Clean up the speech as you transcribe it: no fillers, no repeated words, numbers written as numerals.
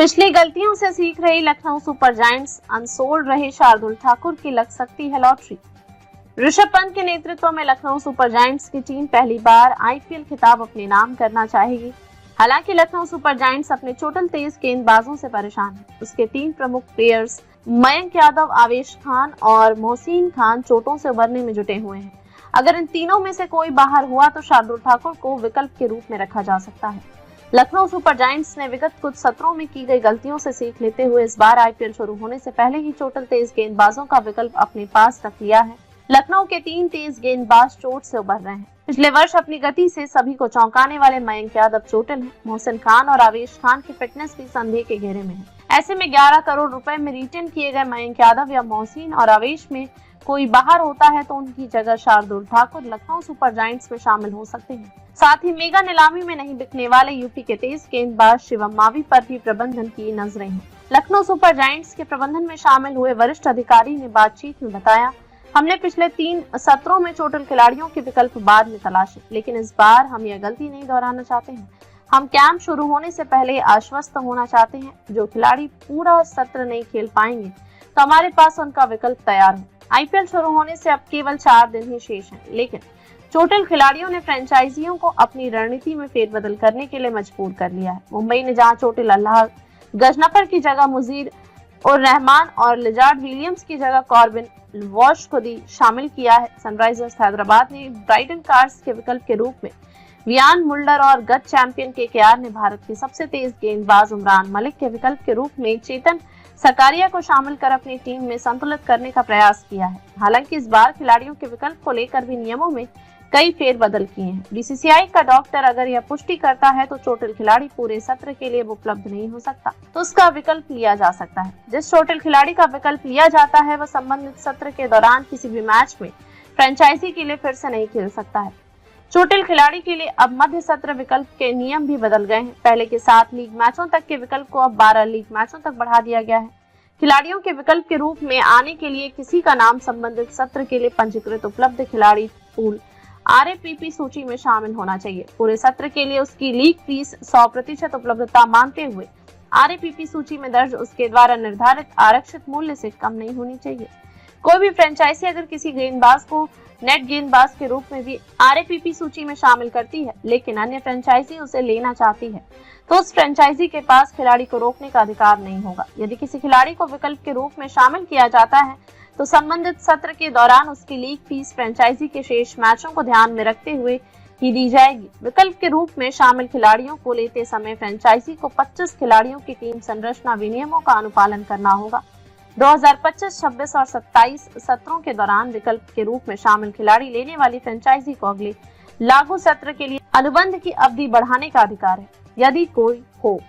पिछली गलतियों से सीख रही लखनऊ सुपर जायंट्स, अनसोल्ड रहे शार्दुल ठाकुर की लग सकती है लॉटरी। ऋषभ पंत के नेतृत्व में लखनऊ सुपर जायंट्स की टीम पहली बार आईपीएल खिताब अपने नाम करना चाहेगी। हालांकि लखनऊ सुपर जायंट्स अपने चोटिल तेज गेंदबाजों से परेशान है। उसके 3 प्रमुख प्लेयर्स मयंक यादव, आवेश खान और मोहसिन खान चोटों से उबरने में जुटे हुए हैं। अगर इन तीनों में से कोई बाहर हुआ तो शार्दुल ठाकुर को विकल्प के रूप में रखा जा सकता है। लखनऊ सुपर जायंट्स ने विगत कुछ सत्रों में की गई गलतियों से सीख लेते हुए इस बार आईपीएल शुरू होने से पहले ही चोटिल तेज गेंदबाजों का विकल्प अपने पास रख लिया है। लखनऊ के 3 तेज गेंदबाज चोट से उबर रहे हैं। पिछले वर्ष अपनी गति से सभी को चौंकाने वाले मयंक यादव चोटिल हैं। मोहसिन खान और आवेश खान की फिटनेस भी संदेह के घेरे में है। ऐसे में 11 करोड़ रुपए में रिटेन किए गए मयंक यादव या मोहसिन और आवेश में कोई बाहर होता है तो उनकी जगह शार्दुल ठाकुर लखनऊ सुपर जायंट्स में शामिल हो सकते हैं। साथ ही मेगा नीलामी में नहीं बिकने वाले यूपी के तेज गेंदबाज शिवम मावी पर भी प्रबंधन की नजरें हैं। लखनऊ सुपर जायंट्स के प्रबंधन में शामिल हुए वरिष्ठ अधिकारी ने बातचीत में बताया, हमने पिछले 3 सत्रों में चोटिल खिलाड़ियों के विकल्प बाद में तलाशे, लेकिन इस बार हम यह गलती नहीं दोहराना चाहते हैं। हम कैंप शुरू होने से पहले आश्वस्त होना चाहते हैं। जो खिलाड़ी पूरा सत्र नहीं खेल पाएंगे तो हमारे पास उनका विकल्प तैयार है। आईपीएल शुरू होने से अब केवल 4 दिन ही शेष हैं, लेकिन चोटिल खिलाड़ियों ने फ्रेंचाइजियों को अपनी रणनीति में फेरबदल करने के लिए मजबूर कर लिया है। मुंबई ने जहां चोटिल अल्लाह गजनफर की जगह मुजीर और रहमान और लिजार्ड विलियम्स की जगह कॉर्बिन वॉश को शामिल किया है। सनराइजर्स हैदराबाद ने ब्राइटन कार्स के विकल्प के रूप में वियान मुल्डर और गत चैंपियन केकेआर ने भारत के सबसे तेज गेंदबाज उमरान मलिक के विकल्प के रूप में चेतन सकारिया को शामिल कर अपनी टीम में संतुलित करने का प्रयास किया है। हालांकि इस बार खिलाड़ियों के विकल्प को लेकर भी नियमों में कई फेरबदल किए हैं। बीसीसीआई का डॉक्टर अगर यह पुष्टि करता है तो चोटिल खिलाड़ी पूरे सत्र के लिए उपलब्ध नहीं हो सकता तो उसका विकल्प लिया जा सकता है। जिस चोटिल खिलाड़ी का विकल्प लिया जाता है वह संबंधित सत्र के दौरान किसी भी मैच में फ्रेंचाइजी के लिए फिर से नहीं खेल सकता है। चोटिल खिलाड़ी के लिए अब मध्य सत्र विकल्प के नियम भी बदल गए हैं। पहले के 7 लीग मैचों तक के विकल्प को अब 12 लीग मैचों तक बढ़ा दिया गया है। खिलाड़ियों के विकल्प के रूप में आने के लिए किसी का नाम संबंधित सत्र के लिए पंजीकृत उपलब्ध खिलाड़ी पूल आरएपीपी सूची में शामिल होना चाहिए। पूरे सत्र के लिए उसकी लीग फीस 100% उपलब्धता मानते हुए आरएपीपी सूची में दर्ज उसके द्वारा निर्धारित आरक्षित मूल्य से कम नहीं होनी चाहिए। कोई भी फ्रेंचाइजी अगर किसी गेंदबाज को नेट गेंदबाज के रूप में भी आरएपीपी सूची में शामिल करती है, लेकिन अन्य फ्रेंचाइजी उसे लेना चाहती है, तो उस फ्रेंचाइजी के पास खिलाड़ी को रोकने का अधिकार नहीं होगा। यदि किसी खिलाड़ी को विकल्प के रूप में शामिल किया जाता है तो संबंधित सत्र के दौरान उसकी लीग फीस फ्रेंचाइजी के शेष मैचों को ध्यान में रखते हुए ही दी जाएगी। विकल्प के रूप में शामिल खिलाड़ियों को लेते समय फ्रेंचाइजी को 25 खिलाड़ियों की टीम संरचना विनियमों का अनुपालन करना होगा। 2025, 26 और 27 सत्रों के दौरान विकल्प के रूप में शामिल खिलाड़ी लेने वाली फ्रेंचाइजी को अगले लागू सत्र के लिए अनुबंध की अवधि बढ़ाने का अधिकार है, यदि कोई हो।